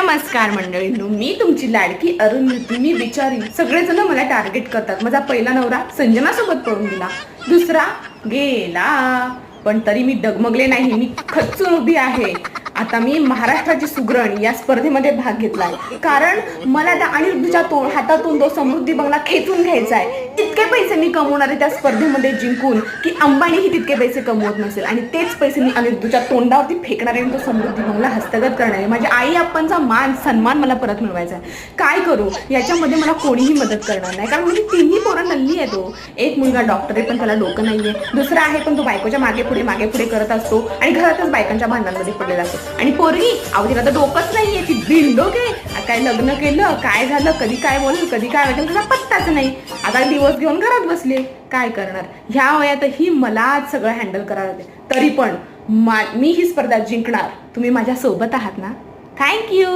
नमस्कार मंडळींनो, मी तुमची लाडकी अरुंधती. मी बिचारी सगळेजण मला टार्गेट करतात. माझा पहिला नवरा संजना सोबत पळून गेला, दुसरा गेला, पण तरी मी डगमगले नाही. मी खच्चून उभी आहे. आता मी महाराष्ट्राची सुगरण या स्पर्धेमध्ये भाग घेतलाय, कारण मला त्या अनिरुद्धच्या हातातून तो समृद्धी बंगला खेचून घ्यायचा आहे. इतके पैसे मी कमवणार आहे त्या स्पर्धेमध्ये जिंकून की अंबानीही तितके पैसे कमवत नसेल, आणि तेच पैसे मी अनिरुद्धच्या तोंडावरती फेकणार आहे, तो समृद्धी बंगला हस्तगत करणार आहे. माझ्या आई आप्पांचा मान सन्मान मला परत मिळवायचा आहे. काय करू याच्यामध्ये मला कोणीही मदत करणार नाही, कारण माझी तिन्ही पोरं नल्ली आहे. तो एक मुलगा डॉक्टर आहे पण त्याला डोकं नाहीये, दुसरा आहे पण तो बायकोच्या मागे पुढे करत असतो आणि घरातच बायकांच्या भांडणांमध्ये पडलेला असतो, आणि पोरगी तिला तर डोकंच नाहीये, ती बिनडोक आहे. काय लग्न केलं, काय झालं, कधी काय बोललं, कधी काय वाटेल तुला पत्ताच नाही. आता दिवस घेऊन घरात बसले. काय करणार, ह्या वयातही मलाच सगळं हँडल करावं लागते. तरी पण मी ही स्पर्धा जिंकणार. तुम्ही माझ्या सोबत आहात ना? थँक्यू.